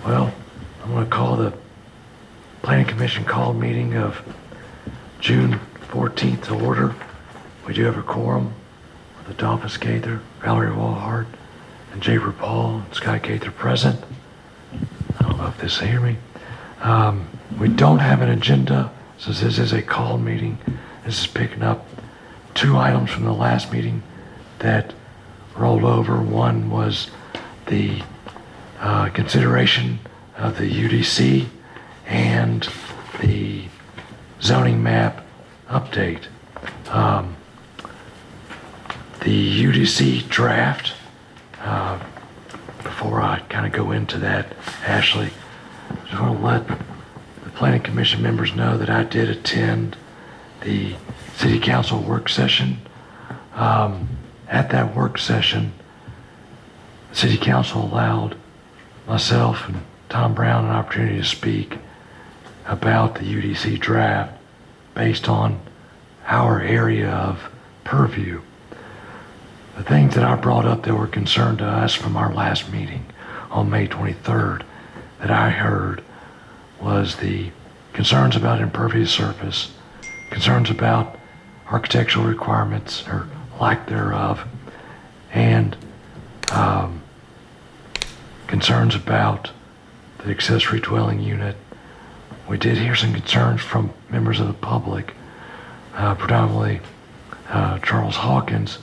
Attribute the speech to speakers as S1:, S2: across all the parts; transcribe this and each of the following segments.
S1: Well, I'm going to call the Planning Commission call meeting of June 14th to order. We do have a quorum with Adolphus Gaither, Valerie Walhart, and Jay Paul and Scott Gaither present. I don't know if this hear me. We don't have an agenda, so this is a call meeting. This is picking up two items from the last meeting that rolled over. One was the consideration of the UDC and the zoning map update. The UDC draft, before I kind of go into that, Ashley, I just want to let the Planning Commission members know that I did attend the City Council work session. At that work session, the City Council allowed myself and Tom Brown an opportunity to speak about the UDC draft based on our area of purview. The things that I brought up that were concerned to us from our last meeting on May 23rd that I heard was the concerns about impervious surface, concerns about architectural requirements or lack thereof, and concerns about the accessory dwelling unit. We did hear some concerns from members of the public, predominantly Charles Hawkins,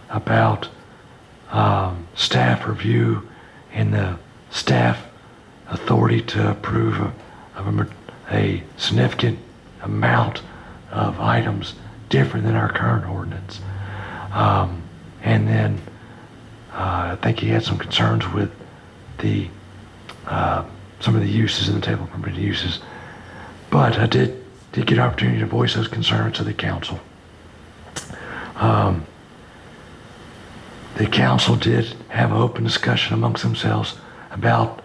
S1: about staff review and the staff authority to approve of a significant amount of items different than our current ordinance. And then I think he had some concerns with the some of the uses in the table of permitted uses. But I did get an opportunity to voice those concerns to the council. The council did have an open discussion amongst themselves about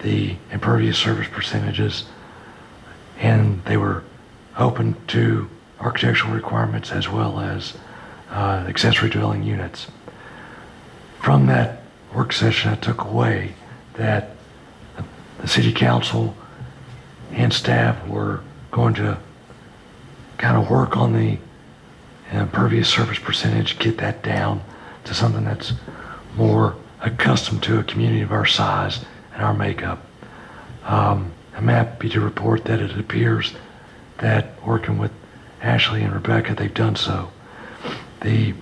S1: the impervious surface percentages, and they were open to architectural requirements as well as accessory dwelling units. From that work session, I took away that the city council and staff were going to kind of work on the impervious surface percentage, get that down to something that's more accustomed to a community of our size and our makeup. I'm happy to report that it appears that working with Ashley and Rebecca, they've done so. The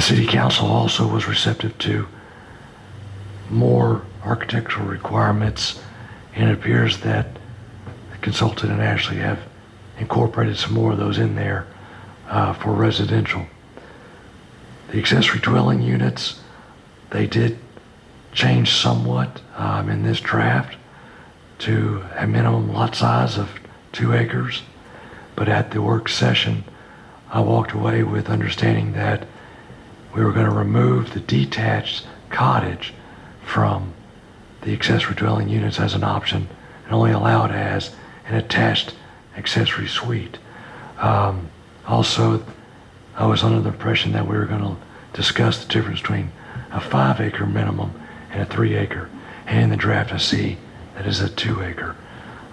S1: city council also was receptive to more architectural requirements, and it appears that the consultant and Ashley have incorporated some more of those in there for residential. The accessory dwelling units, they did change somewhat in this draft to a minimum lot size of 2 acres. But at the work session, I walked away with understanding that we were going to remove the detached cottage from the accessory dwelling units as an option and only allow it as an attached accessory suite. Also, I was under the impression that we were going to discuss the difference between a 5-acre minimum and a 3-acre. And in the draft, I see that is a 2-acre.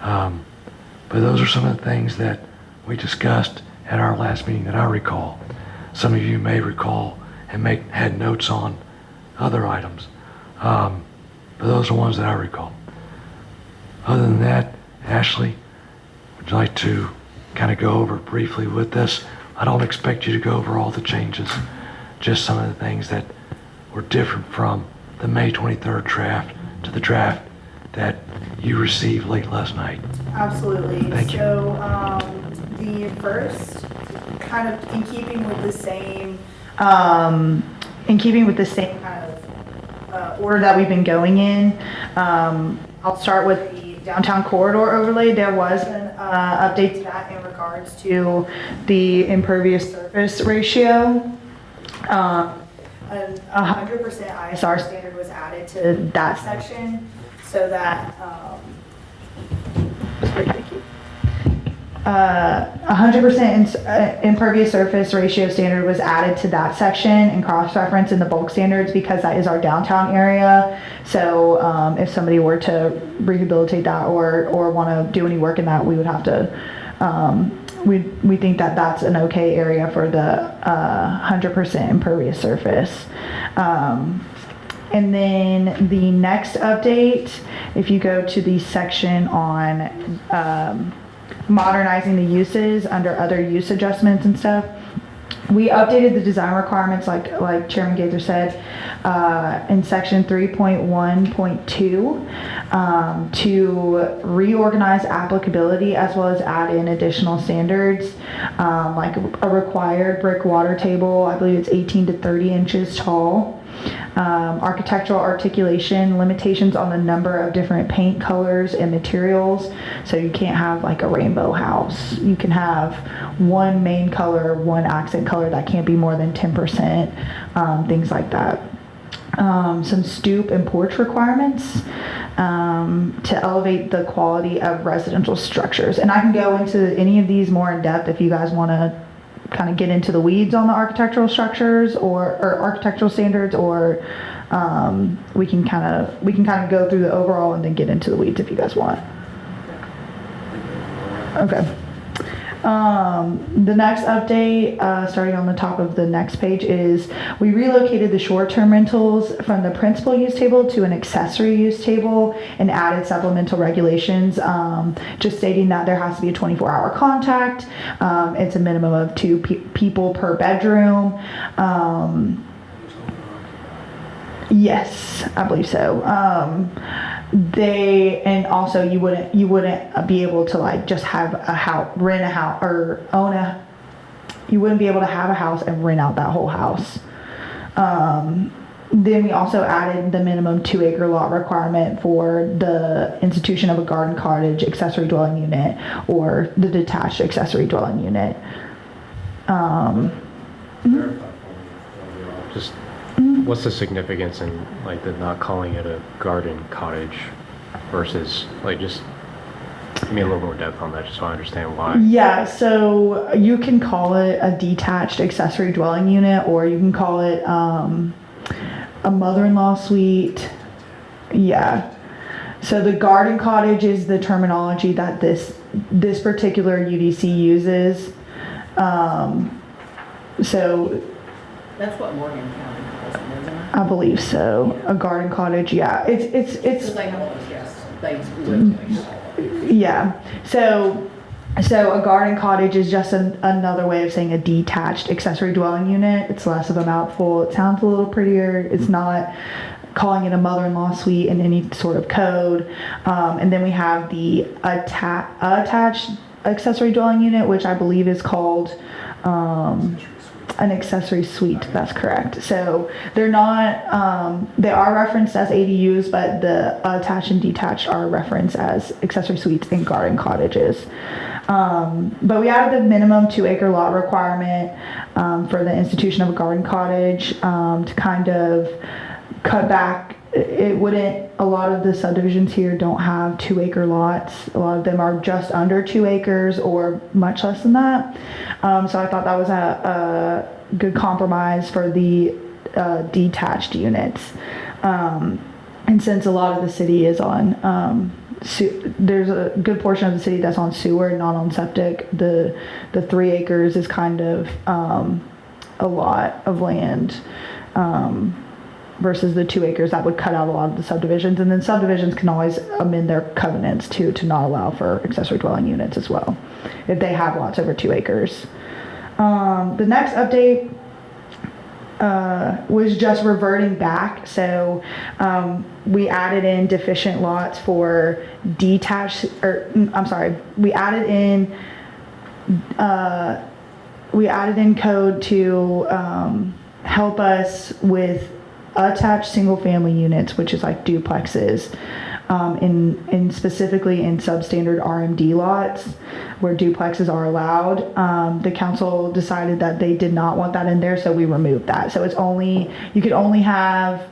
S1: But those are some of the things that we discussed at our last meeting that I recall. Some of you may recall and had notes on other items. But those are ones that I recall. Other than that, Ashley, would you like to kind of go over briefly with this? I don't expect you to go over all the changes, just some of the things that were different from the May 23rd draft to the draft that you received late last night.
S2: Absolutely.
S1: Thank you.
S2: So the first, kind of in keeping with the same kind of order that we've been going in, I'll start with the downtown corridor overlay. There was an update to that in regards to the impervious surface ratio. 100% ISR standard was added to that section so that, 100% impervious surface ratio standard was added to that section and cross-referenced in the bulk standards because that is our downtown area. So if somebody were to rehabilitate that or want to do any work in that, we would have to, we think that that's an okay area for the 100% impervious surface. And then the next update, if you go to the section on modernizing the uses under other use adjustments and stuff, we updated the design requirements like Chairman Gaither said in section 3.1.2 to reorganize applicability as well as add in additional standards like a required brick water table. I believe it's 18 to 30 inches tall. Architectural articulation, limitations on the number of different paint colors and materials. So you can't have like a rainbow house. You can have one main color, one accent color that can't be more than 10%, things like that. Some stoop and porch requirements to elevate the quality of residential structures. And I can go into any of these more in depth if you guys want to kind of get into the weeds on the architectural structures or architectural standards, or we can kind of go through the overall and then get into the weeds if you guys want. Okay. The next update, starting on the top of the next page, is we relocated the short-term rentals from the principal use table to an accessory use table and added supplemental regulations, just stating that there has to be a 24-hour contact. It's a minimum of 2 people per bedroom. Yes, I believe so. And also you wouldn't be able to like just have a house, rent a house, or you wouldn't be able to have a house and rent out that whole house. Then we also added the minimum 2-acre lot requirement for the institution of a garden cottage accessory dwelling unit or the detached accessory dwelling unit.
S3: Just what's the significance in like the not calling it a garden cottage versus like just give me a little more depth on that just so I understand why.
S2: Yeah, so you can call it a detached accessory dwelling unit, or you can call it a mother-in-law suite. Yeah. So the garden cottage is the terminology that this particular UDC uses. So
S4: That's what Morgan County calls them, isn't it?
S2: I believe so. A garden cottage, yeah. It's
S4: Because they have all those guest things live there.
S2: yeah. So a garden cottage is just another way of saying a detached accessory dwelling unit. It's less of a mouthful. It sounds a little prettier. It's not calling it a mother-in-law suite in any sort of code. And then we have the attached accessory dwelling unit, which I believe is called an accessory suite. That's correct. So they're not, they are referenced as ADUs, but the attached and detached are referenced as accessory suites and garden cottages. But we added the minimum 2-acre lot requirement for the institution of a garden cottage to kind of cut back. A lot of the subdivisions here don't have 2-acre lots. A lot of them are just under 2 acres or much less than that. So I thought that was a good compromise for the detached units. And since a lot of the city is on, there's a good portion of the city that's on sewer, not on septic. The 3 acres is kind of a lot of land. Versus the 2 acres, that would cut out a lot of the subdivisions. And then subdivisions can always amend their covenants too to not allow for accessory dwelling units as well, if they have lots over 2 acres. The next update was just reverting back. So we added in deficient lots for detached, we added in code to help us with attached single-family units, which is like duplexes, in specifically in substandard RMD lots where duplexes are allowed. The council decided that they did not want that in there, so we removed that. So you could only have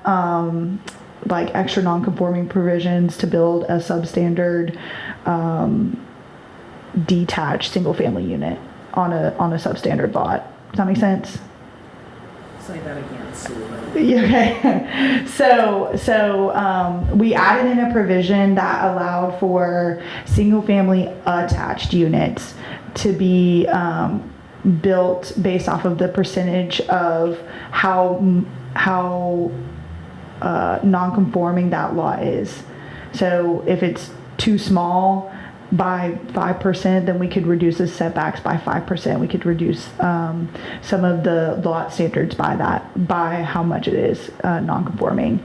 S2: like extra non-conforming provisions to build a substandard detached single-family unit on a substandard lot. Does that make sense?
S4: Say that again, Sue.
S2: Okay. So we added in a provision that allowed for single-family attached units to be built based off of the percentage of how non-conforming that lot is. So if it's too small by 5%, then we could reduce the setbacks by 5%. We could reduce some of the lot standards by how much it is non-conforming.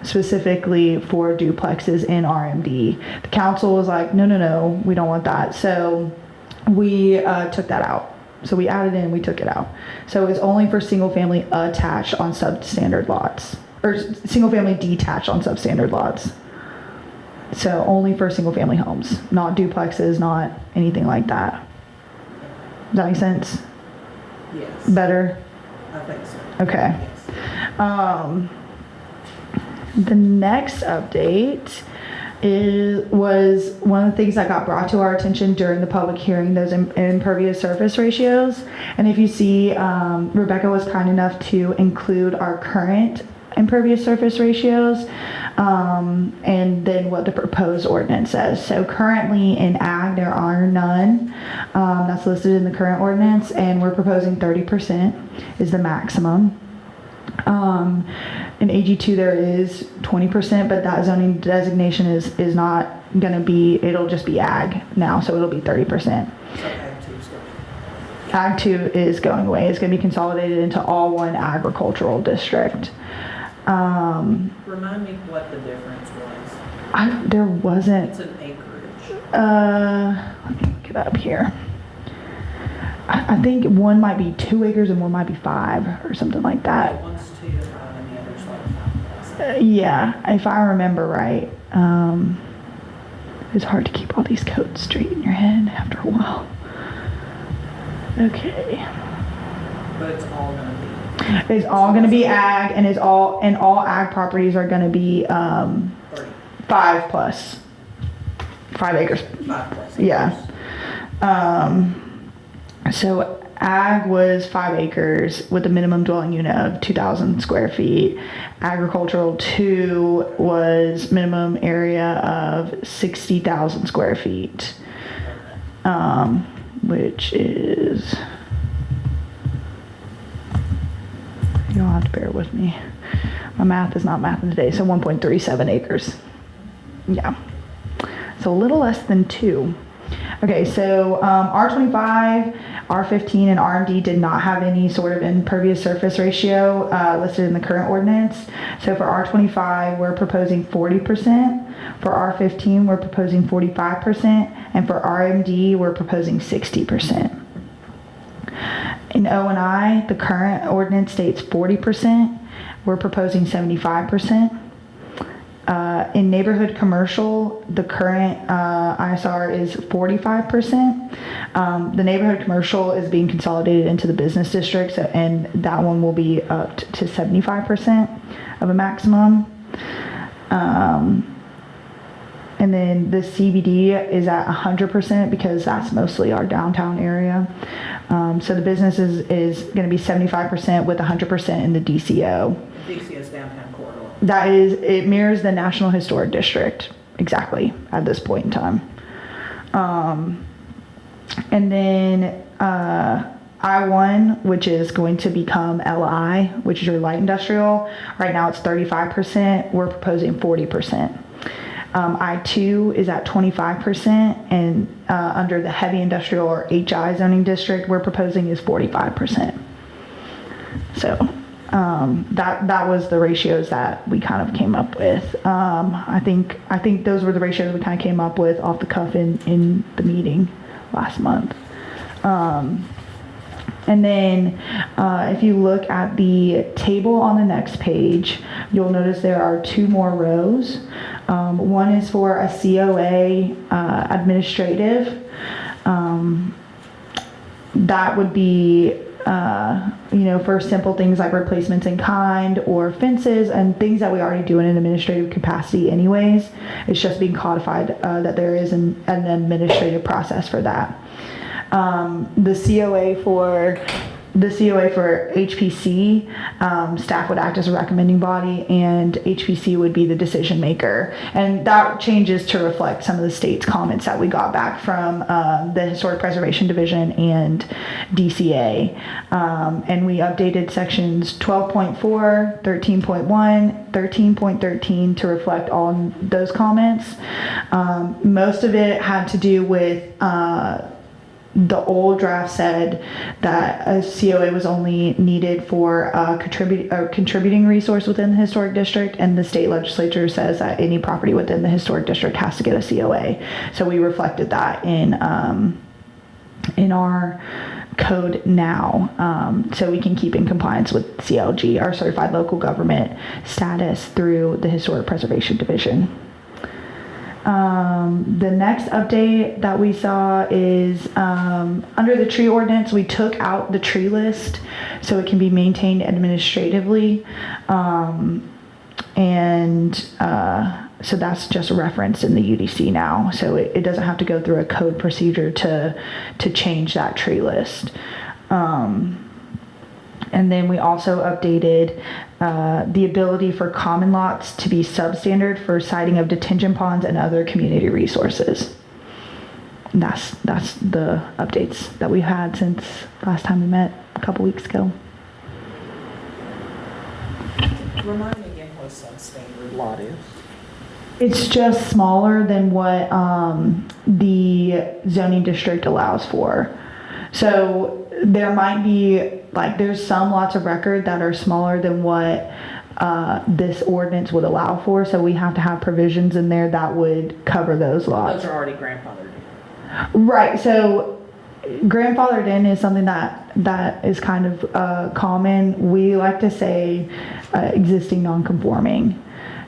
S2: Specifically for duplexes in RMD. The council was like, no, we don't want that. So we took that out. So we added in, we took it out. So it's only for single family attached on substandard lots, or single family detached on substandard lots. So only for single family homes, not duplexes, not anything like that. Does that make sense?
S4: Yes,
S2: Better?
S4: I think so.
S2: Okay.
S4: Yes.
S2: The next update was one of the things that got brought to our attention during the public hearing, those impervious surface ratios. And if you see, Rebecca was kind enough to include our current impervious surface ratios, and then what the proposed ordinance says. So currently in ag, there are none. That's listed in the current ordinance, and we're proposing 30% is the maximum. In AG2 there is 20%, but that zoning designation is not gonna be, it'll just be ag now, so it'll be 30%.
S4: So Ag 2 is going.
S2: Ag 2 is going away. It's gonna be consolidated into all one agricultural district.
S4: Remind me what the difference was.
S2: There wasn't,
S4: It's an acreage.
S2: let me look it up here. I think one might be 2 acres and one might be 5 or something like that.
S4: One's 2 to 5 and the other's like 5.
S2: Yeah, if I remember right. It's hard to keep all these codes straight in your head after a while. Okay.
S4: But it's all gonna
S2: It's all gonna be ag, and all ag properties are gonna be,
S4: be 30,
S2: 5 plus. 5 acres.
S4: 5 plus.
S2: Yeah.
S4: acres.
S2: So ag was 5 acres with a minimum dwelling unit of 2,000 square feet. Agricultural 2 was minimum area of 60,000 square feet, which is, you'll have to bear with me. My math is not mathing today, so 1.37 acres. Yeah. So a little less than 2. Okay, so R25, R15, and RMD did not have any sort of impervious surface ratio listed in the current ordinance. So for R25, we're proposing 40%. For R15, we're proposing 45%. And for RMD, we're proposing 60%. In O&I, the current ordinance states 40%. We're proposing 75%. In neighborhood commercial, the current ISR is 45%. The neighborhood commercial is being consolidated into the business district, and that one will be up to 75% of a maximum. And then the CBD is at 100% because that's mostly our downtown area. So the business is going to be 75% with 100% in the DCO.
S4: DCS downtown corridor.
S2: That is, it mirrors the National Historic District exactly at this point in time. And then I-1, which is going to become LI, which is your light industrial. Right now it's 35%. We're proposing 40%. I-2 is at 25%, and under the heavy industrial or HI zoning district, we're proposing is 45%. So that was the ratios that we kind of came up with. I think those were the ratios we kind of came up with off the cuff in the meeting last month. And then if you look at the table on the next page, you'll notice there are 2 more rows. One is for a COA administrative. That would be for simple things like replacements in kind or fences and things that we already do in an administrative capacity anyways. It's just being codified that there is an administrative process for that. The COA for HPC, staff would act as a recommending body and HPC would be the decision maker. And that changes to reflect some of the state's comments that we got back from the Historic Preservation Division and DCA. And we updated sections 12.4, 13.1, 13.13 to reflect all those comments. Most of it had to do with the old draft said that a COA was only needed for a contributing resource within the historic district, and the state legislature says that any property within the historic district has to get a COA. So we reflected that in our code now, so we can keep in compliance with CLG, our certified local government status, through the Historic Preservation Division. The next update that we saw is under the tree ordinance, we took out the tree list so it can be maintained administratively. So that's just referenced in the UDC now. So it doesn't have to go through a code procedure to change that tree list. And then we also updated the ability for common lots to be substandard for siting of detention ponds and other community resources. And that's the updates that we've had since last time we met a couple weeks ago.
S4: Remind me again what a substandard lot is.
S2: It's just smaller than what the zoning district allows for. So there might be, there's some lots of record that are smaller than what this ordinance would allow for. So we have to have provisions in there that would cover those lots.
S4: Those are already grandfathered in.
S2: Right. So grandfathered in is something that is kind of common. We like to say existing non-conforming.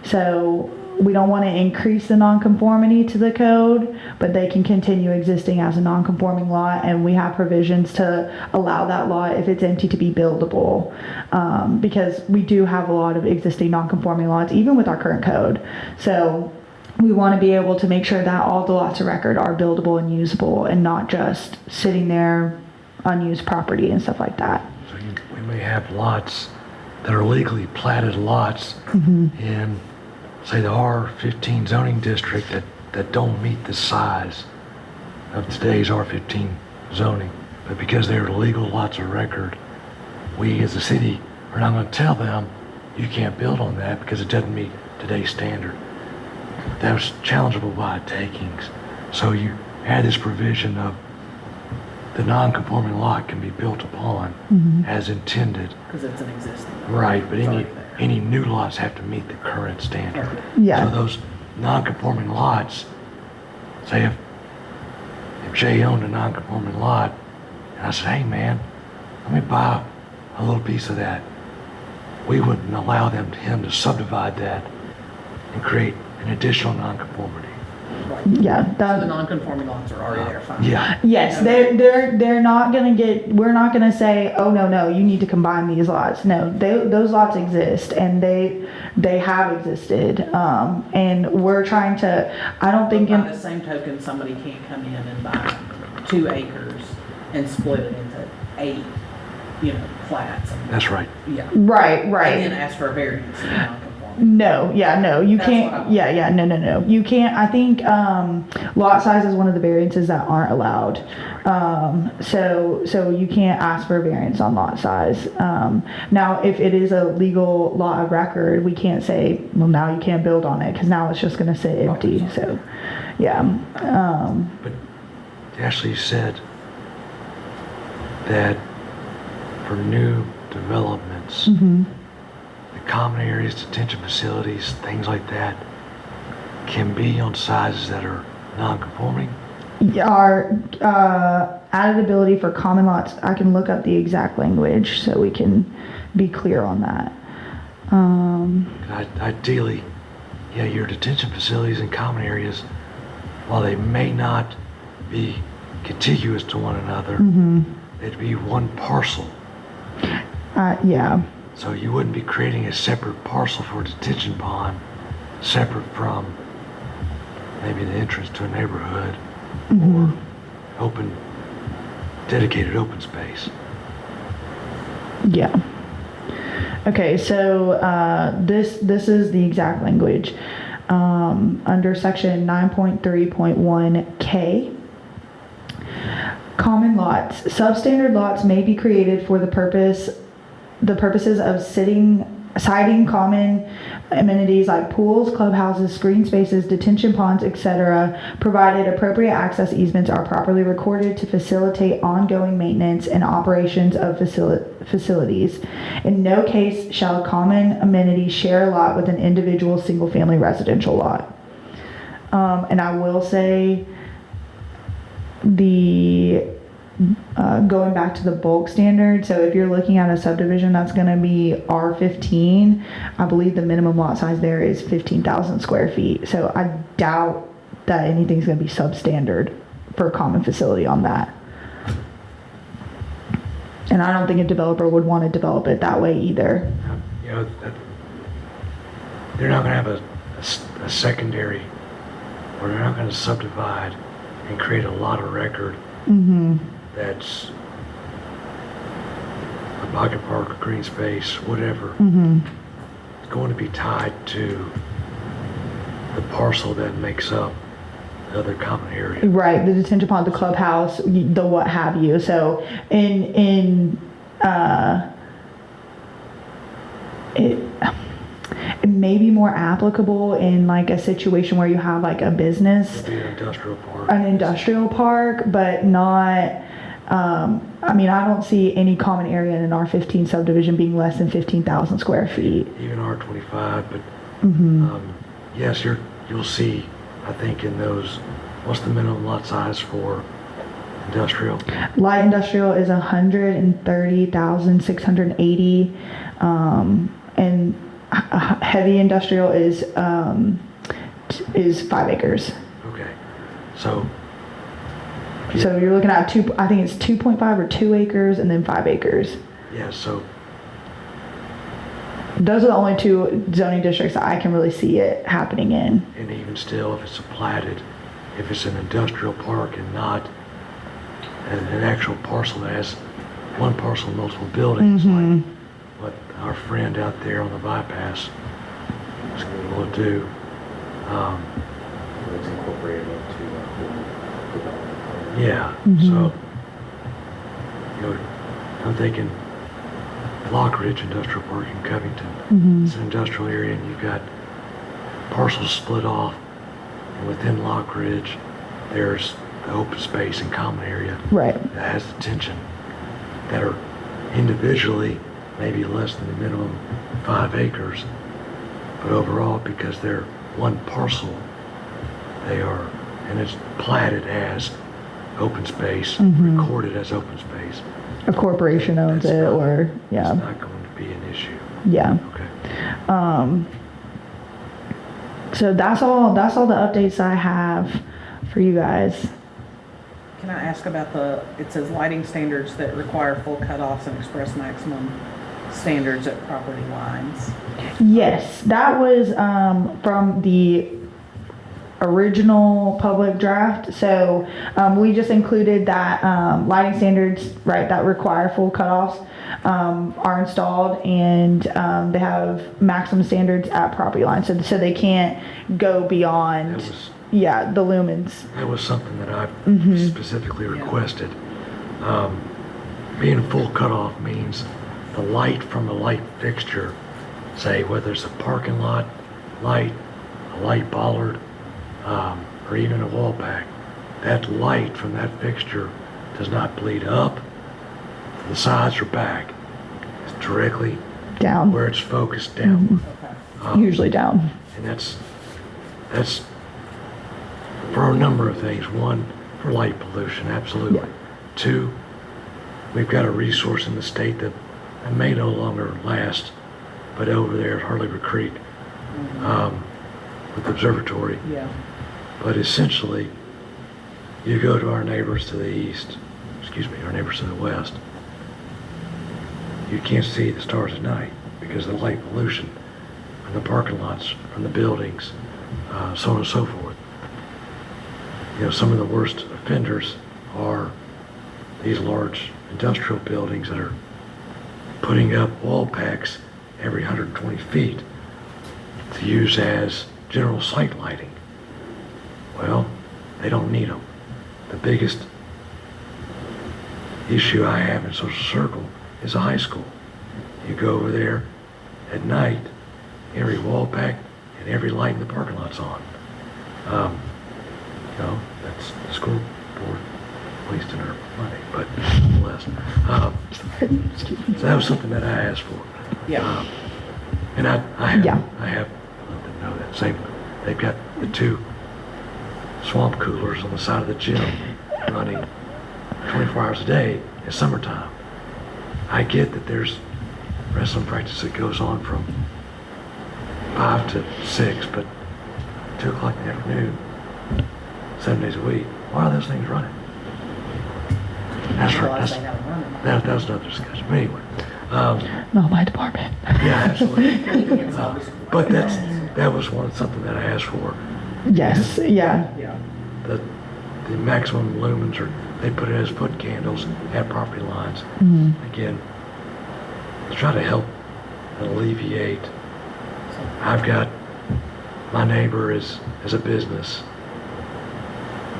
S2: So we don't want to increase the nonconformity to the code, but they can continue existing as a nonconforming lot, and we have provisions to allow that lot, if it's empty, to be buildable, because we do have a lot of existing nonconforming lots, even with our current code. So we want to be able to make sure that all the lots of record are buildable and usable, and not just sitting there unused property and stuff like that.
S1: So we may have lots that are legally platted lots in, say, the R15 zoning district that don't meet the size of today's R15 zoning. But because they're legal lots of record, we as a city are not going to tell them you can't build on that because it doesn't meet today's standard. That was challengeable by takings. So you add this provision of the non-conforming lot can be built upon as intended.
S4: Because it's an existing.
S1: Right, but
S4: It's already there.
S1: any new lots have to meet the current standard.
S2: Yeah.
S1: So those non-conforming lots, say if Jay owned a non-conforming lot, and I said, hey man, let me buy a little piece of that, we wouldn't allow him to subdivide that and create an additional non-conformity.
S4: Right.
S2: Yeah,
S4: So the non-conforming lots are already there, fine.
S1: Yeah,
S2: yes, they're not gonna we're not gonna say, oh no, you need to combine these lots. No, those lots exist, and they have existed, and we're trying to, I don't think
S4: By the same token, somebody can't come in and buy 2 acres and split it into 8, flats.
S1: that's right.
S4: Yeah.
S2: right.
S4: And then ask for a variance in non-conforming.
S2: No, you
S4: That's
S2: can't.
S4: what
S2: No. You can't. I think lot size is one of the variances that aren't allowed. So you can't ask for a variance on lot size. Now, if it is a legal lot of record, we can't say, well, now you can't build on it, because now it's just going to sit empty. So, yeah.
S1: But Ashley said that for new developments, the common areas, detention facilities, things like that, can be on sizes that are non-conforming.
S2: Our added ability for common lots, I can look up the exact language so we can be clear on that.
S1: Ideally, your detention facilities and common areas, while they may not be contiguous to one another, they'd be one parcel
S2: Yeah,
S1: So you wouldn't be creating a separate parcel for a detention pond, separate from maybe the entrance to a neighborhood or open, dedicated open space.
S2: yeah. Okay, so this is the exact language. Under section 9.3.1K, common lots, substandard lots may be created for the purposes of citing common amenities like pools, clubhouses, green spaces, detention ponds, etc., provided appropriate access easements are properly recorded to facilitate ongoing maintenance and operations of facilities. In no case shall a common amenity share a lot with an individual single-family residential lot. And I will say going back to the bulk standard, so if you're looking at a subdivision that's going to be R15, I believe the minimum lot size there is 15,000 square feet. So I doubt that anything's going to be substandard for a common facility on that. And I don't think a developer would want to develop it that way either.
S1: You know, they're not going to have a secondary, or they're not going to subdivide and create a lot of record that's a pocket park, a green space, whatever. It's going to be tied to the parcel that makes up the other common area.
S2: Right, the detention pond, the clubhouse, the what have you. So it may be more applicable in like a situation where you have like a business,
S1: It'd be
S2: an industrial park, but not, I mean, I don't see any common area in an R15 subdivision being less than 15,000 square feet.
S1: Even R25, but yes, you'll see, I think in those, what's the minimum lot size for industrial?
S2: Light industrial is 130,680, and heavy industrial is 5 acres.
S1: Okay, so
S2: So you're looking at I think it's 2.5 or 2 acres and then 5 acres.
S1: yeah, so
S2: Those are the only two zoning districts that I can really see it happening in.
S1: and even still, if it's a platted, if it's an industrial park and not an actual parcel that has one parcel, multiple buildings, like what our friend out there on the bypass will do.
S3: It's incorporated into development.
S1: Yeah, so, you know, I'm thinking Lock Ridge Industrial Park in Covington. It's an industrial area and you've got parcels split off, and within Lock Ridge, there's the open space and common area
S2: Right.
S1: that has detention that are individually maybe less than the minimum 5 acres, but overall, because they're one parcel, they are, and it's platted as open space, recorded as open space.
S2: A corporation owns
S1: That's
S2: it
S1: not-
S2: or, yeah,
S1: It's not going to be an issue.
S2: yeah.
S1: Okay.
S2: So that's all the updates I have for you guys.
S4: Can I ask about it says lighting standards that require full cutoffs and express maximum standards at property lines.
S2: Yes, that was from the original public draft. So we just included that lighting standards, right, that require full cutoffs are installed, and they have maximum standards at property lines. So they can't go beyond,
S1: That was-
S2: the lumens.
S1: That was something that I specifically requested. Being full cutoff means the light from a light fixture, say whether it's a parking lot light, a light bollard, or even a wall pack, that light from that fixture does not bleed up to the sides or back. It's directly
S2: Down,
S1: where it's focused downward.
S4: Okay.
S2: usually down.
S1: And that's for a number of things. One, for light pollution, absolutely.
S2: Yeah.
S1: Two, we've got a resource in the state that may no longer last, but over there at Harley River Creek, with the observatory.
S4: Yeah.
S1: But essentially, you go to our neighbors to the east, our neighbors to the west, you can't see the stars at night because of the light pollution from the parking lots, from the buildings, so on and so forth. You know, some of the worst offenders are these large industrial buildings that are putting up wall packs every 120 feet to use as general site lighting. Well, they don't need them. The biggest issue I have in Social Circle is a high school. You go over there at night, every wall pack and every light in the parking lot's on. You know, that's the school board wasting our money, but nonetheless. So that was something that I asked for.
S4: Yeah.
S1: And I have,
S2: Yeah.
S1: I have, let them know that. Same, they've got the 2 swamp coolers on the side of the gym running 24 hours a day in summertime. I get that there's wrestling practice that goes on from 5 to 6, but 2 o'clock in the afternoon, 7 days a week, why are those things running? That's
S4: Realize they have them running.
S1: that was another discussion. But anyway,
S2: Not my department.
S1: yeah, absolutely. But that was something that I asked for.
S2: Yes, yeah.
S4: Yeah.
S1: The maximum lumens are, they put it as foot candles at property lines. Again, to try to help and alleviate. I've got, my neighbor is a business.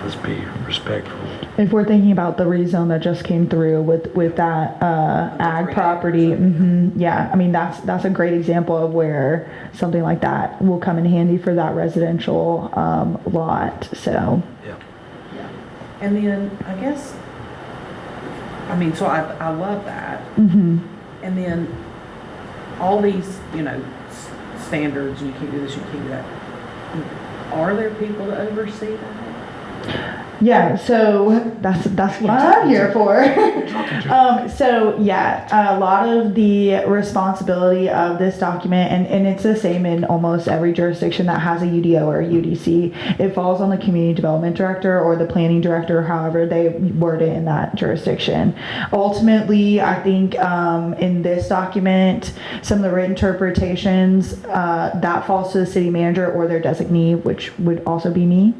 S1: Let's be respectful.
S2: If we're thinking about the rezone that just came through with that ag property, yeah, I mean that's a great example of where something like that will come in handy for that residential lot. So
S1: Yeah.
S4: Yeah. And then, I guess, I mean, so I love that.
S2: mhm.
S4: And then all these, you know, standards, you can't do this, you can't do that. Are there people to oversee that?
S2: Yeah, so that's what I'm here for. So yeah, a lot of the responsibility of this document, and it's the same in almost every jurisdiction that has a UDO or a UDC, it falls on the community development director or the planning director, however they word it in that jurisdiction. Ultimately, I think in this document, some of the written interpretations, that falls to the city manager or their designee, which would also be me.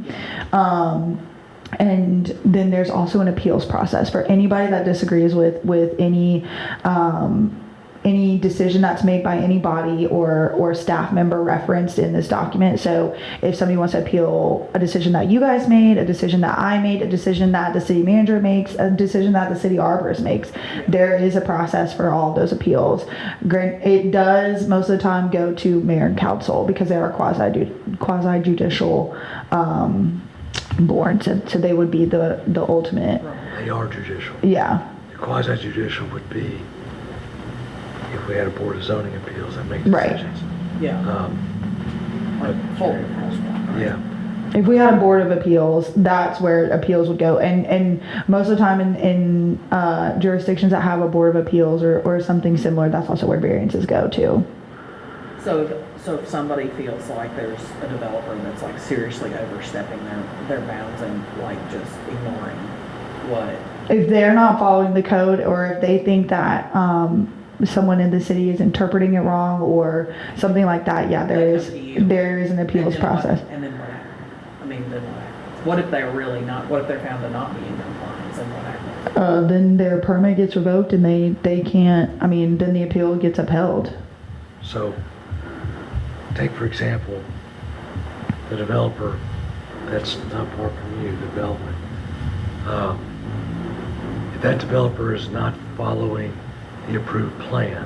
S2: And then there's also an appeals process for anybody that disagrees with any decision that's made by anybody or staff member referenced in this document. So if somebody wants to appeal a decision that you guys made, a decision that I made, a decision that the city manager makes, a decision that the city arborist makes, there is a process for all of those appeals. It does most of the time go to mayor and council because they are quasi judicial board, so they would be the ultimate.
S1: They are judicial.
S2: Yeah.
S1: The quasi-judicial would be if we had a board of zoning appeals that make
S2: Right.
S1: decisions.
S4: Yeah. Like Fulton has one, right?
S1: Yeah.
S2: If we had a board of appeals, that's where appeals would go. And most of the time in jurisdictions that have a board of appeals or something similar, that's also where variances go to.
S4: So if somebody feels like there's a developer that's like seriously overstepping their bounds and like just ignoring what,
S2: If they're not following the code, or if they think that someone in the city is interpreting it wrong or something like that, yeah, there is an appeals
S4: and then what-
S2: process.
S4: And then what happens? I mean, then what happens? What if they're really not, what if they're found to not be in compliance, and what happens?
S2: Then their permit gets revoked and they can't, I mean, then the appeal gets upheld.
S1: So, take for example, the developer that's not far from you, development. If that developer is not following the approved plan,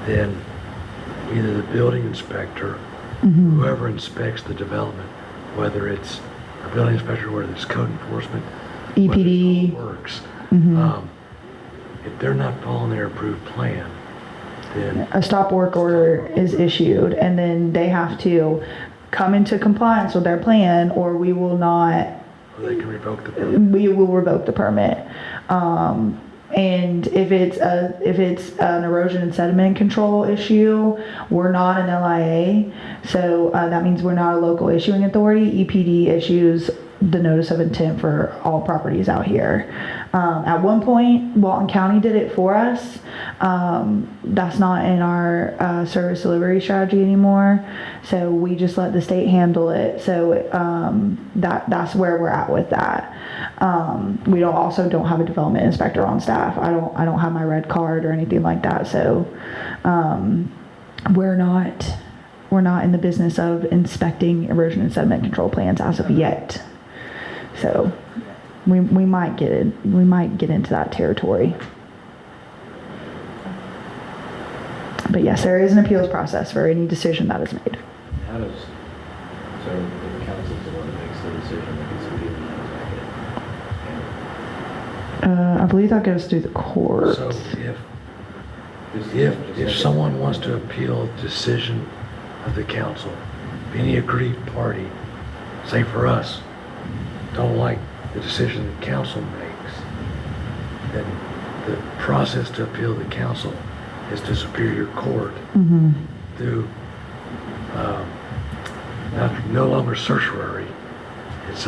S1: then either the building inspector, whoever inspects the development, whether it's a building inspector, whether it's code enforcement, whether it's
S2: EPD.
S1: Public Works, if they're not following their approved plan, then
S2: A stop work order is issued, and then they have to come into compliance with their plan, or we will not,
S1: they can revoke the permit.
S2: we will revoke the permit. And if it's an erosion and sediment control issue, we're not an LIA, so that means we're not a local issuing authority. EPD issues the notice of intent for all properties out here. At one point, Walton County did it for us. That's not in our service delivery strategy anymore. So we just let the state handle it. So that's where we're at with that. We also don't have a development inspector on staff. I don't have my red card or anything like that. So we're not in the business of inspecting erosion and sediment control plans as of yet. So we might get into that territory. But yes, there is an appeals process for any decision that is made.
S3: How does, so if the council's the one that makes the decision that gets appealed, how does that get?
S2: I believe that goes through the court.
S1: So if someone wants to appeal a decision of the council, any aggrieved party, say for us, don't like the decision the council makes, then the process to appeal the council is to Superior Court through no longer certiorari. It's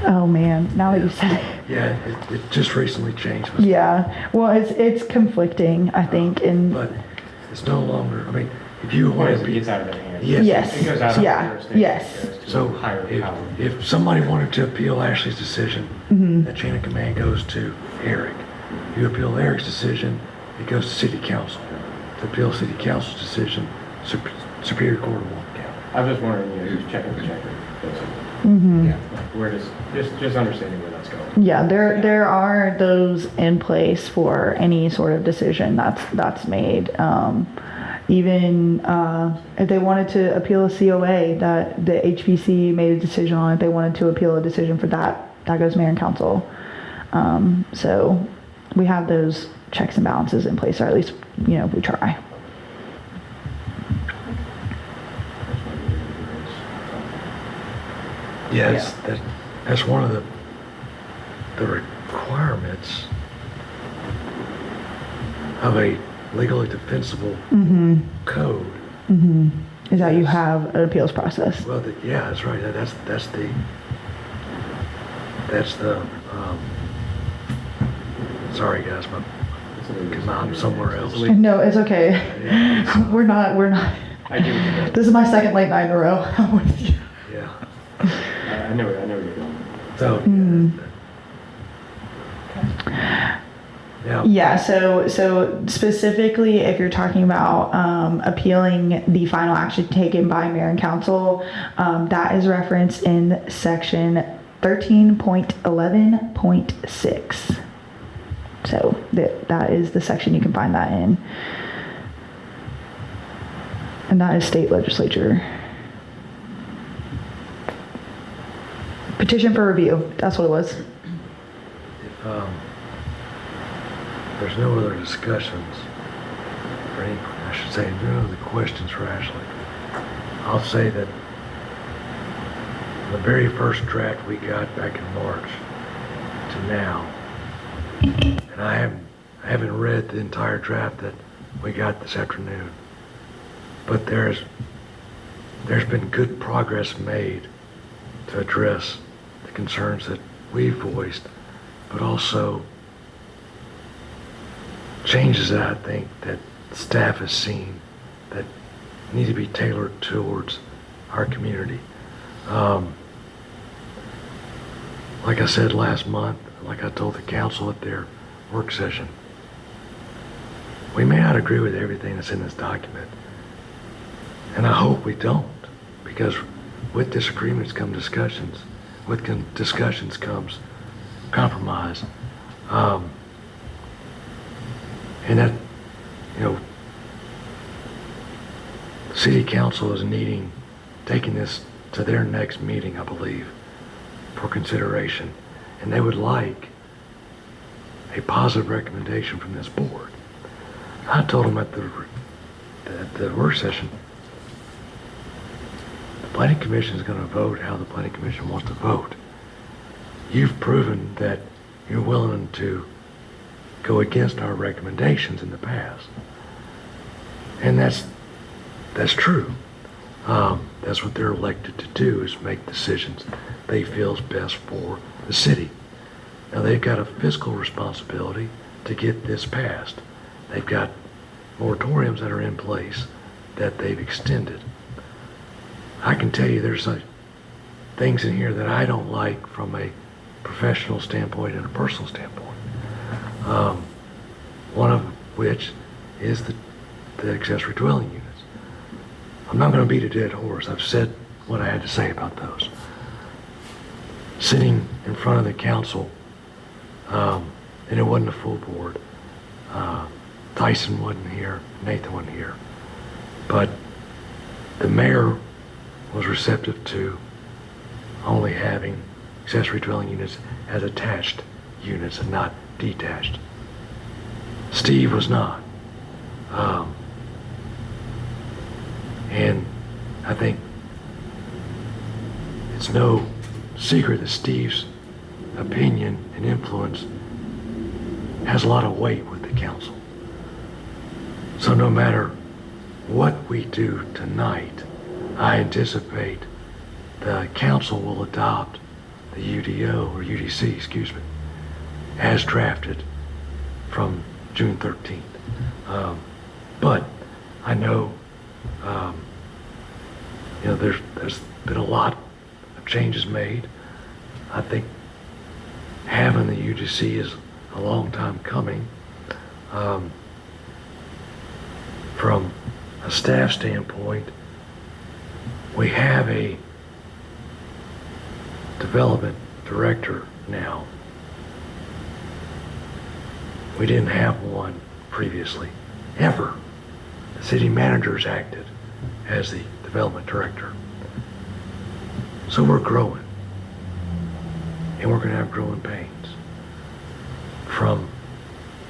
S2: Oh man, now that you said it.
S1: yeah, it just recently changed.
S2: Yeah, well, it's conflicting, I think, and
S1: But it's no longer, I mean, if you want to
S3: It
S1: be,
S3: gets out of their hands.
S1: Yes.
S2: yes,
S3: It goes out of
S2: yeah,
S3: jurisdiction.
S2: yes.
S3: It goes to
S1: so
S3: higher power.
S1: if somebody wanted to appeal Ashley's decision, that chain of command goes to Eric. You appeal Eric's decision, it goes to City Council. To appeal City Council's decision, Superior Court of Walton County.
S3: I was just wondering, who's checking the checker, basically. Yeah, like, where does, just understanding where that's going.
S2: Yeah, there are those in place for any sort of decision that's made. Even if they wanted to appeal a COA that the HPC made a decision on, if they wanted to appeal a decision for that goes mayor and council. So we have those checks and balances in place, or at least, we try.
S1: Yes, that's one of the requirements of a legally defensible code.
S2: Is that you have an appeals process.
S1: Well, yeah, that's right. That's the sorry guys, because I'm somewhere else.
S2: No, it's okay.
S1: Yeah,
S2: We're not.
S3: I do,
S2: This is my second late night in a row. I'm with you.
S1: yeah.
S3: I know where you're going.
S1: So, yeah.
S2: Yeah, so specifically, if you're talking about appealing the final action taken by mayor and council, that is referenced in section 13.11.6. So that is the section you can find that in. And that is state legislature. Petition for review, that's what it was.
S1: If there's no other discussions, or any, I should say, no other questions for Ashley, I'll say that the very first draft we got back in March to now, and I haven't read the entire draft that we got this afternoon, but there's been good progress made to address the concerns that we voiced, but also changes that I think that staff has seen that need to be tailored towards our community. Like I said last month, like I told the council at their work session, we may not agree with everything that's in this document, and I hope we don't, because with disagreements come discussions, with discussions comes compromise. And that, the city council is taking this to their next meeting, I believe, for consideration. And they would like a positive recommendation from this board. I told them at the work session, the planning commission is going to vote how the planning commission wants to vote. You've proven that you're willing to go against our recommendations in the past. And that's true. That's what they're elected to do, is make decisions they feel is best for the city. Now, they've got a fiscal responsibility to get this passed. They've got moratoriums that are in place that they've extended. I can tell you there's things in here that I don't like from a professional standpoint and a personal standpoint. One of which is the accessory dwelling units. I'm not going to beat a dead horse. I've said what I had to say about those. Sitting in front of the council, and it wasn't a full board. Tyson wasn't here, Nathan wasn't here. But the mayor was receptive to only having accessory dwelling units as attached units and not detached. Steve was not. And I think it's no secret that Steve's opinion and influence has a lot of weight with the council. So no matter what we do tonight, I anticipate the council will adopt the UDO, or UDC, excuse me, as drafted from June 13th. But I know, there's been a lot of changes made. I think having the UDC is a long time coming. From a staff standpoint, we have a development director now. We didn't have one previously, ever. The city managers acted as the development director. So we're growing, and we're going to have growing pains. From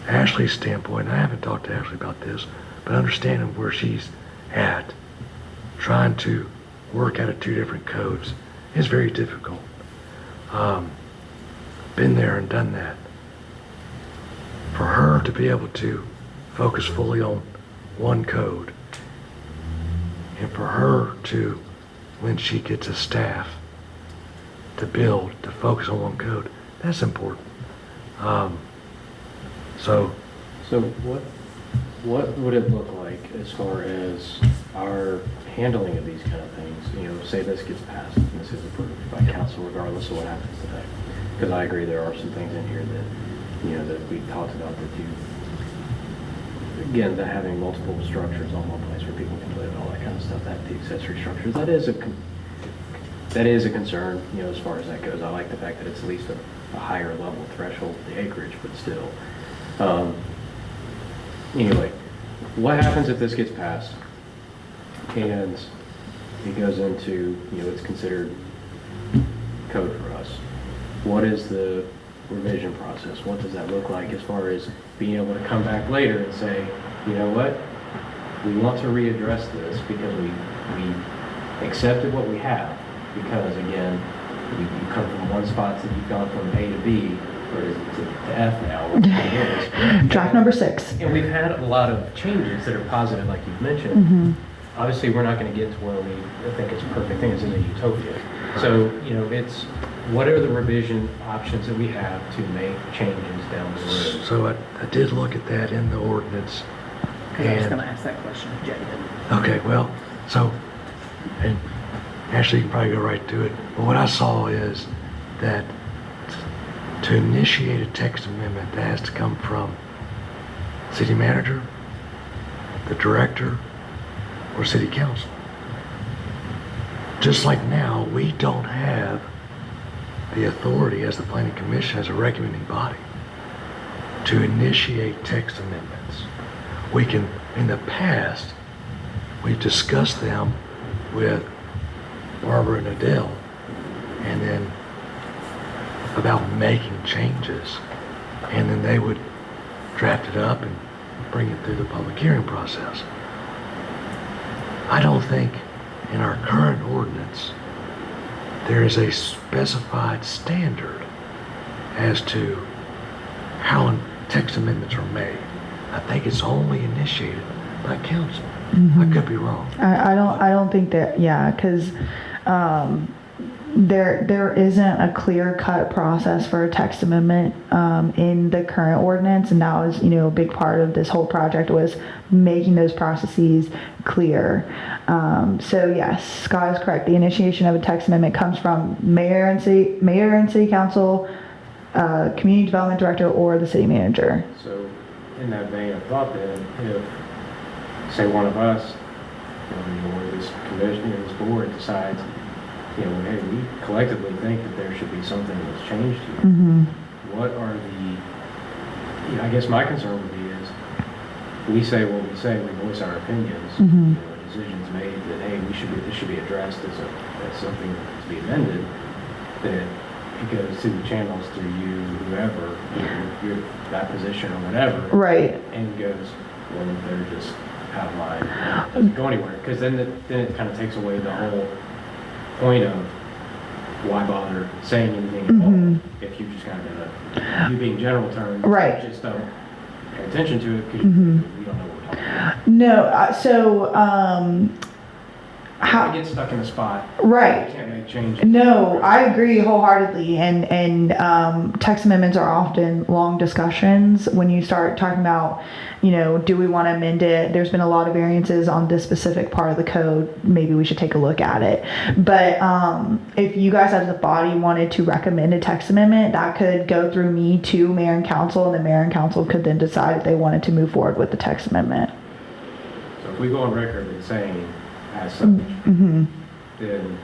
S1: Ashley's standpoint, I haven't talked to Ashley about this, but understanding where she's at, trying to work out of two different codes is very difficult. Been there and done that. For her to be able to focus fully on one code, and for her to, when she gets a staff to build, to focus on one code, that's important.
S3: So what would it look like as far as our handling of these kind of things? Say this gets passed and this is approved by council regardless of what happens today. Because I agree there are some things in here that, that we talked about that again, that having multiple structures on one place where people can live and all that kind of stuff, that the accessory structures, that is a concern, as far as that goes. I like the fact that it's at least a higher level threshold of the acreage, but still. Anyway, what happens if this gets passed and it goes into, it's considered code for us? What is the revision process? What does that look like as far as being able to come back later and say, you know what, we want to readdress this because we accepted what we have, because again, you come from one spot that you've gone from A to B, or to F now, which it is.
S2: Draft number 6.
S3: And we've had a lot of changes that are positive, like you've mentioned. Obviously, we're not going to get to where we think it's a perfect thing, it's in a utopia. So, it's what are the revision options that we have to make changes down the road?
S1: So I did look at that in the ordinance.
S4: Because I was
S1: And
S4: gonna ask that question if Jay didn't.
S1: okay, well, and Ashley, you can probably go right to it. But what I saw is that to initiate a text amendment, that has to come from city manager, the director, or city council. Just like now, we don't have the authority as the planning commission, as a recommending body, to initiate text amendments. We can, in the past, we've discussed them with Barbara and Adele, and then about making changes, and then they would draft it up and bring it through the public hearing process. I don't think in our current ordinance there is a specified standard as to how text amendments are made. I think it's only initiated by council.
S2: Mm-hmm.
S1: I could be wrong.
S2: I don't think that, yeah, because there isn't a clear-cut process for a text amendment in the current ordinance, and that was, a big part of this whole project was making those processes clear. So yes, Scott is correct. The initiation of a text amendment comes from mayor and city council, community development director, or the city manager.
S3: So in that vein of thought then, if, say one of us, or this commission, or this board decides, hey, we collectively think that there should be something that's changed here.
S2: Mm-hmm.
S3: What are I guess my concern would be is, we say what we say, we voice our opinions,
S2: Mhm.
S3: Decisions made that, hey, this should be addressed as something to be amended, that it goes through the channels through you, whoever, you're that position or whatever.
S2: Right.
S3: And goes, well, they're just out of line, doesn't go anywhere, because then it kind of takes away the whole point of why bother saying anything at all, if you just kind of, you being general terms,
S2: Right.
S3: just don't pay attention to it, because we don't know what we're talking about.
S2: No,
S3: I get stuck in a spot.
S2: Right.
S3: You can't make changes.
S2: No, I agree wholeheartedly, and text amendments are often long discussions. When you start talking about, do we want to amend it? There's been a lot of variances on this specific part of the code. Maybe we should take a look at it. But if you guys as a body wanted to recommend a text amendment, that could go through me to mayor and council, and the mayor and council could then decide if they wanted to move forward with the text amendment.
S3: So if we go on record and saying as such,
S2: Mm-hmm.
S3: then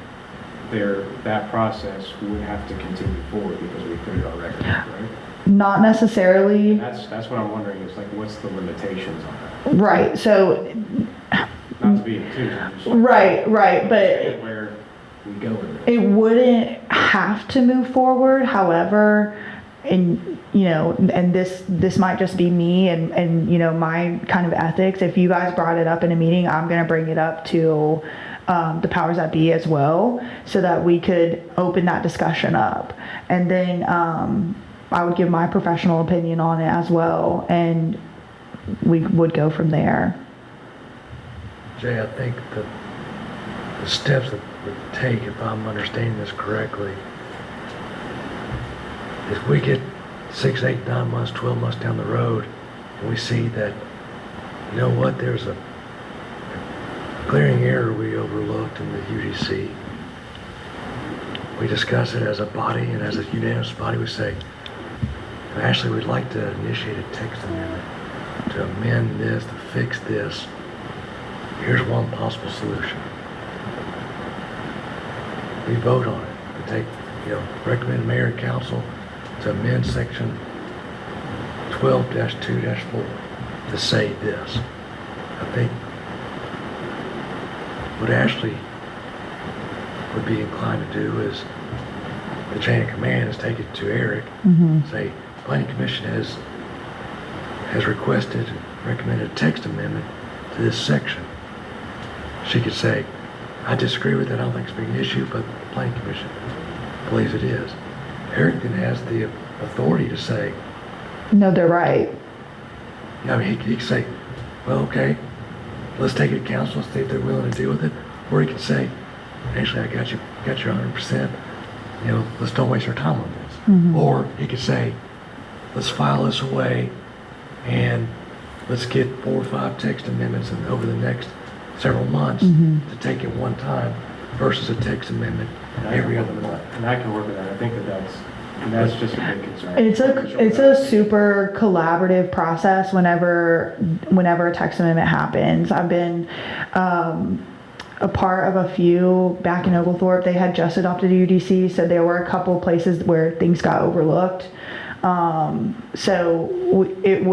S3: that process would have to continue forward because we put it on record, right?
S2: Not necessarily.
S3: That's what I'm wondering is like, what's the limitations on that?
S2: Right. So,
S3: Not to be too.
S2: right. But
S3: Where we go with it.
S2: it wouldn't have to move forward. However, and and this might just be me and my kind of ethics. If you guys brought it up in a meeting, I'm going to bring it up to the powers that be as well, so that we could open that discussion up. And then I would give my professional opinion on it as well, and we would go from there.
S1: Jay, I think that the steps that would take, if I'm understanding this correctly, if we get 6, 8, 9 months, 12 months down the road, and we see that, there's a glaring error we overlooked in the UDC. We discuss it as a body, and as a unanimous body, we say, Ashley, we'd like to initiate a text amendment to amend this, to fix this. Here's one possible solution. We vote on it. We take, recommend mayor and council to amend section 12-2-4 to say this. I think what Ashley would be inclined to do is the chain of command is take it to Eric, say, planning commission has requested, recommended a text amendment to this section. She could say, I disagree with it, I don't think it's a big issue, but the planning commission believes it is. Eric then has the authority to say,
S2: No, they're right.
S1: he can say, well, okay, let's take it to council, see if they're willing to deal with it. Or he can say, actually, I got your 100%, let's don't waste our time on this. Or he could say, let's file this away and let's get 4 or 5 text amendments over the next several months to take it one time versus a text amendment every other month.
S3: And I can work with that. I think that's just a big concern.
S2: It's a super collaborative process whenever a text amendment happens. I've been a part of a few back in Oglethorpe. They had just adopted a UDC, so there were a couple of places where things got overlooked. So it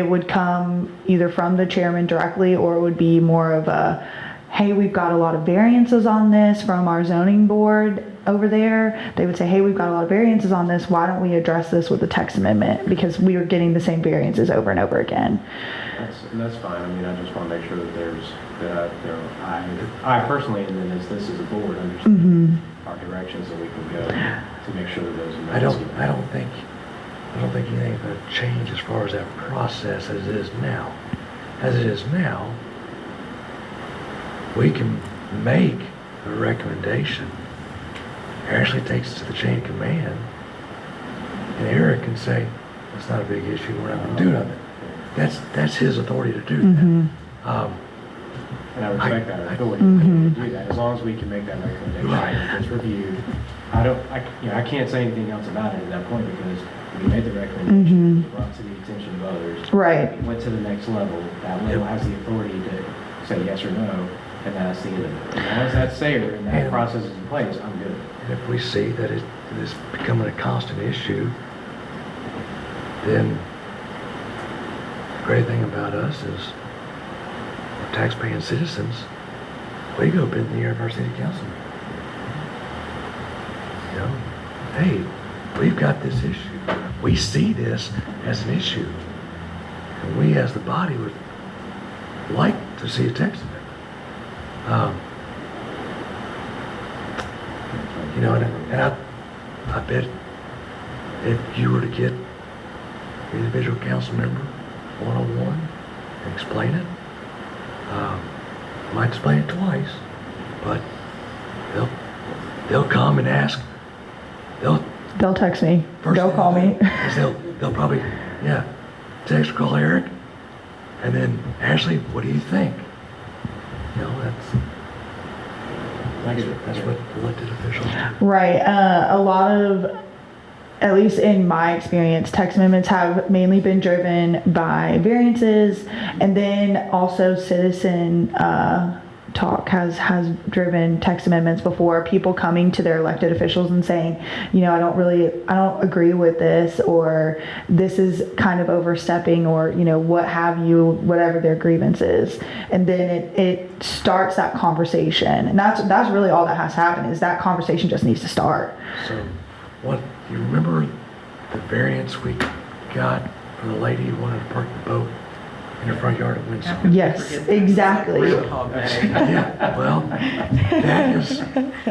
S2: would come either from the chairman directly, or it would be more of a, hey, we've got a lot of variances on this from our zoning board over there. They would say, hey, we've got a lot of variances on this. Why don't we address this with a text amendment? Because we were getting the same variances over and over again.
S3: That's fine. I mean, I just want to make sure that I personally, and then as this is a board, understand our directions that we can go to make sure that those amendments get
S1: I don't think anything's going to change as far as that process as it is now. As it is now, we can make a recommendation. Ashley takes it to the chain of command, and Eric can say, that's not a big issue, we're not gonna do nothing. That's his authority to do that.
S3: And I respect that authority to do that, as long as we can make that recommendation,
S1: Right.
S3: and it's reviewed. I can't say anything else about it at that point, because we made the recommendation, it brought to the attention of others.
S2: Right.
S3: We went to the next level, that level has the authority to say yes or no, and that's the end of it. As long as that's there and that
S1: And-
S3: process is in place, I'm good.
S1: And if we see that it is becoming a constant issue, then the great thing about us is we're taxpaying citizens. We go bid in the ear of our city councilman. You know, hey, we've got this issue. We see this as an issue. And we as the body would like to see a text amendment. You know, and I bet if you were to get the individual council member one-on-one and explain it, might explain it twice, but they'll come and ask.
S2: They'll text me.
S1: First
S2: They'll
S1: thing
S2: call me.
S1: do is they'll probably, text or call Eric, and then Ashley, what do you think? You know, that's what elected officials do.
S2: Right. A lot of, at least in my experience, text amendments have mainly been driven by variances, and then also citizen talk has driven text amendments before. People coming to their elected officials and saying, you know, I don't agree with this, or this is kind of overstepping, or, you know, what have you, whatever their grievance is. And then it starts that conversation. And that's really all that has to happen, is that conversation just needs to start.
S1: So, what, you remember the variance we got for the lady who wanted to park the boat in her front yard at Winston?
S2: Yes, exactly.
S1: Yeah, well, that is,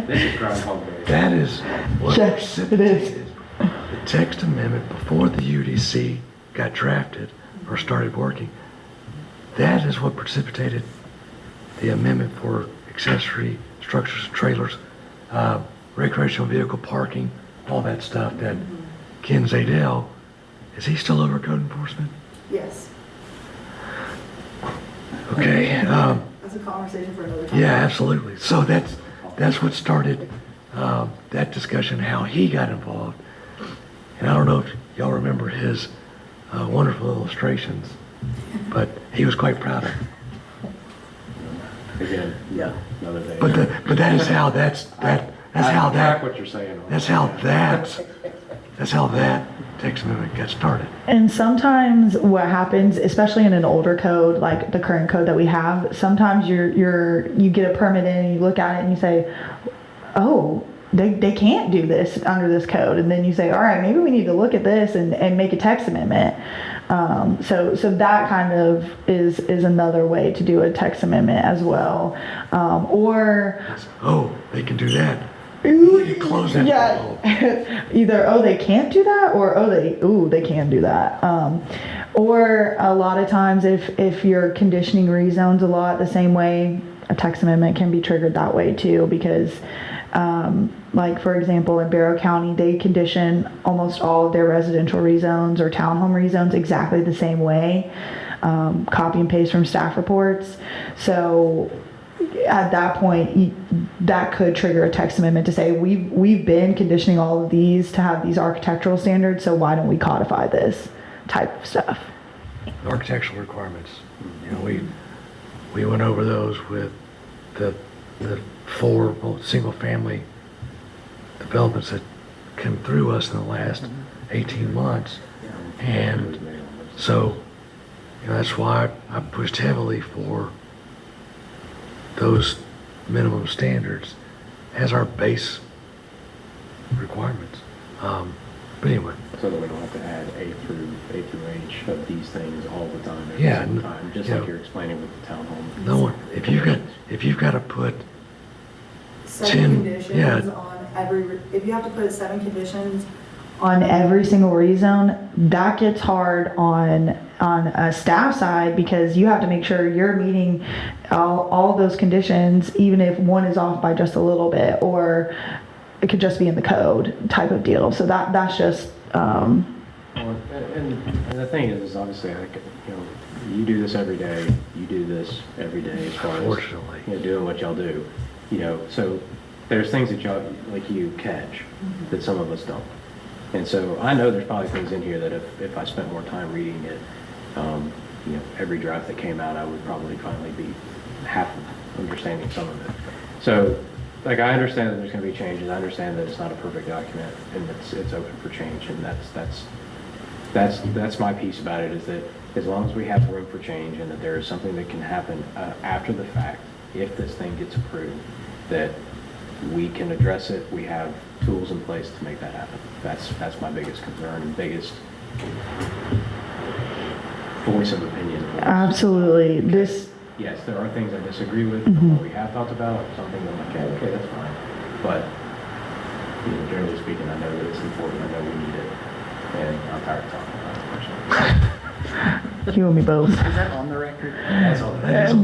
S3: This is Groundhog Day.
S1: that is what
S2: Yes, it is.
S1: precipitated the text amendment before the UDC got drafted or started working. That is what precipitated the amendment for accessory structures and trailers, recreational vehicle parking, all that stuff that Ken Zadell, is he still over code enforcement?
S5: Yes,
S1: Okay,
S5: that's a conversation for another time.
S1: yeah, absolutely. So that's what started that discussion, how he got involved. And I don't know if y'all remember his wonderful illustrations, but he was quite proud of them.
S3: Again, another day.
S1: But that is how that's how
S3: I track
S1: that
S3: what you're saying. on
S1: that's
S3: that.
S1: how that text amendment got started.
S2: And sometimes what happens, especially in an older code, like the current code that we have, sometimes you get a permit in and you look at it and you say, oh, they can't do this under this code. And then you say, all right, maybe we need to look at this and make a text amendment. So that kind of is another way to do a text amendment as well.
S1: Oh, they can do that. You close that loophole.
S2: Yeah, either, oh, they can't do that, or, oh, they can do that. Or a lot of times if you're conditioning rezones a lot the same way, a text amendment can be triggered that way too, because like for example, in Barrow County, they condition almost all of their residential rezones or townhome rezones exactly the same way, copy and paste from staff reports. So at that point, that could trigger a text amendment to say, we've been conditioning all of these to have these architectural standards, so why don't we codify this type of stuff?
S1: Architectural requirements. You know, we went over those with the 4 single-family developments that came through us in the last 18 months. And so, you know, that's why I pushed heavily for those minimum standards as our base requirements. But anyway,
S3: So that we don't have to add A through H of these things all the time, every
S1: Yeah,
S3: single time, just
S1: yeah.
S3: like you're explaining with the townhome.
S1: no one, if you've got to put
S5: 7
S1: 10,
S5: conditions
S1: yeah.
S5: on every, if you have to put 7 conditions,
S2: On every single rezone, that gets hard on on a staff side, because you have to make sure you're meeting all those conditions, even if one is off by just a little bit, or it could just be in the code type of deal. So that's just,
S3: Well, and the thing is obviously, like, you know, you do this every day, you do this every day as far as,
S1: Unfortunately.
S3: you know, doing what y'all do, you know, so there's things that y'all, like you catch that some of us don't. And so I know there's probably things in here that if I spent more time reading it, you know, every draft that came out, I would probably finally be half understanding some of it. So, like, I understand that there's gonna be changes, I understand that it's not a perfect document, and it's open for change, and that's my piece about it, is that as long as we have room for change and that there is something that can happen after the fact, if this thing gets approved, that we can address it, we have tools in place to make that happen. That's my biggest concern and biggest voice of opinion.
S2: absolutely, this,
S3: Yes, there are things I disagree with, what we have talked about, something that I'm like, okay, that's fine. But, you know, generally speaking, I know that it's important, I know we need it, and I'm tired of talking about it personally.
S2: you and me both.
S4: Is that on the record?
S3: That's all that is.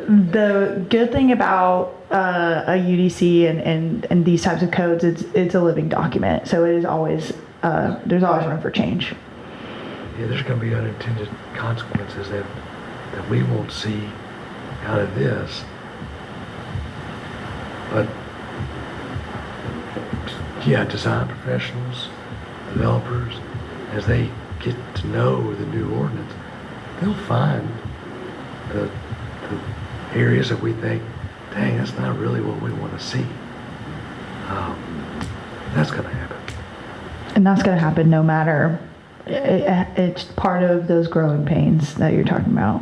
S2: The good thing about a UDC and these types of codes, it's a living document, so it is always there's always room for change.
S1: Yeah, there's gonna be unintended consequences that we won't see out of this. But, yeah, design professionals, developers, as they get to know the new ordinance, they'll find the areas that we think, dang, that's not really what we want to see. That's gonna happen.
S2: And that's going to happen no matter. It's part of those growing pains that you're talking about.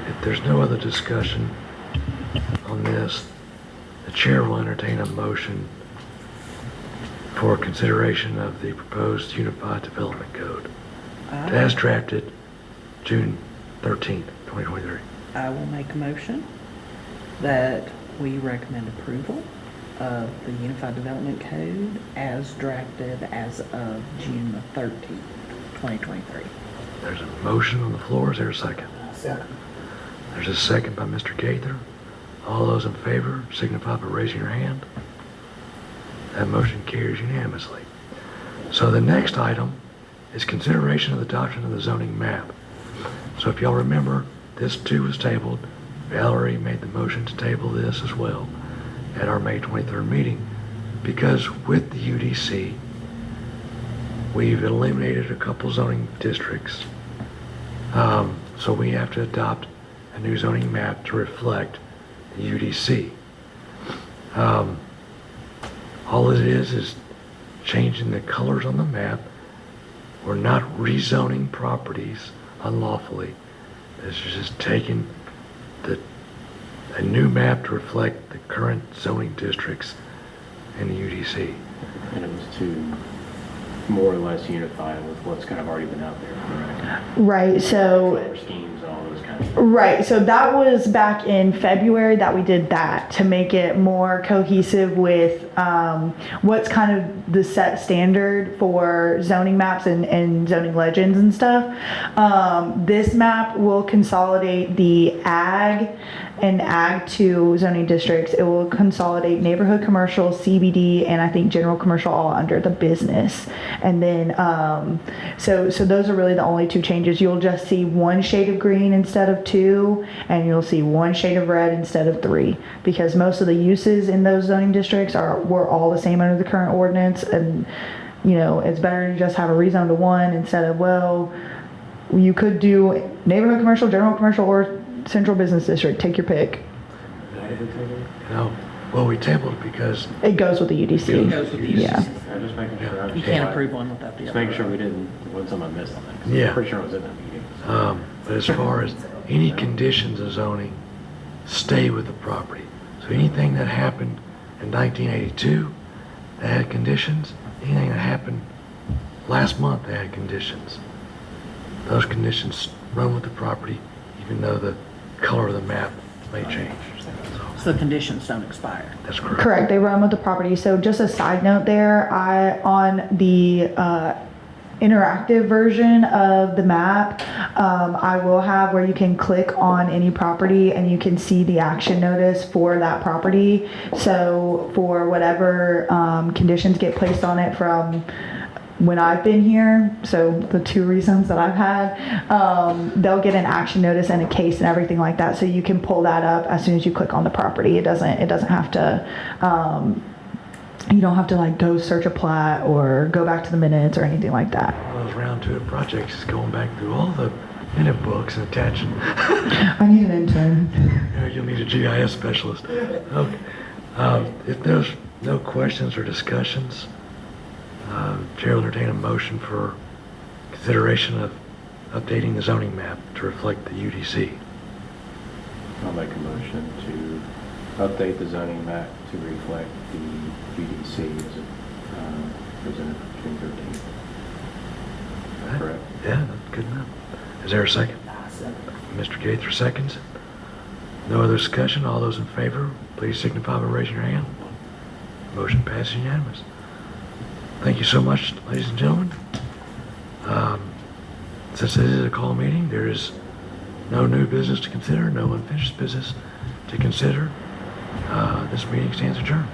S1: If there's no other discussion on this, the chair will entertain a motion for consideration of the proposed Unified Development Code as drafted June 13th, 2023.
S4: I will make a motion that we recommend approval of the Unified Development Code as drafted as of June the 13th, 2023.
S1: There's a motion on the floor. Is there a second?
S5: Second.
S1: There's a second by Mr. Gaither. All those in favor signify by raising your hand. That motion carries unanimously. So the next item is consideration of the adoption of the zoning map. So if y'all remember, this too was tabled. Valerie made the motion to table this as well at our May 23rd meeting, because with the UDC, we've eliminated a couple zoning districts. So we have to adopt a new zoning map to reflect the UDC. All it is changing the colors on the map. We're not rezoning properties unlawfully. It's just taking a new map to reflect the current zoning districts in the UDC.
S3: And it was to more or less unify with what's kind of already been out there, correct?
S2: Right, so
S3: Color schemes and all those kinds of.
S2: right, so that was back in February that we did that to make it more cohesive with what's kind of the set standard for zoning maps and zoning legends and stuff. This map will consolidate the ag and ag 2 zoning districts. It will consolidate neighborhood commercial, CBD, and I think general commercial all under the business. And then, so those are really the only two changes. You'll just see one shade of green instead of 2, and you'll see one shade of red instead of 3, because most of the uses in those zoning districts were all the same under the current ordinance. And, you know, it's better to just have a rezone to 1 instead of, well, you could do neighborhood commercial, general commercial, or central business district. Take your pick.
S1: Well, we tabled it because
S2: It goes with the UDC.
S4: It goes with the UDC.
S2: Yeah.
S3: I'm just making sure. I
S4: You
S3: understand
S4: can't
S3: why-
S4: approve one without the
S3: Just
S4: other.
S3: making sure we didn't, wasn't something I missed on that. 'Cause
S1: Yeah.
S3: I'm pretty sure I was in that meeting.
S1: but as far as any conditions of zoning, stay with the property. So anything that happened in 1982 that had conditions, anything that happened last month that had conditions, those conditions run with the property, even though the color of the map may change. So,
S4: So the conditions don't expire.
S1: That's correct.
S2: Correct, they run with the property. So just a side note there, on the interactive version of the map, I will have where you can click on any property and you can see the action notice for that property. So for whatever conditions get placed on it from when I've been here, so the 2 reasons that I've had, they'll get an action notice and a case and everything like that. So you can pull that up as soon as you click on the property. It doesn't have to, you don't have to like go search a plat or go back to the minutes or anything like that.
S1: One of those round 2 projects is going back through all the minute books and attaching.
S2: I need an intern.
S1: You know, you'll need a GIS specialist. Okay. If there's no questions or discussions, Chair will entertain a motion for consideration of updating the zoning map to reflect the UDC.
S3: I'll make a motion to update the zoning map to reflect the UDC as it presented June 13th. Correct.
S1: Yeah, that's good enough. Is there a second? Mr. Gaither seconds. No other discussion? All those in favor, please signify by raising your hand. Motion passes unanimous. Thank you so much, ladies and gentlemen. Since this is a call meeting, there is no new business to consider, no unfinished business to consider. This meeting stands adjourned.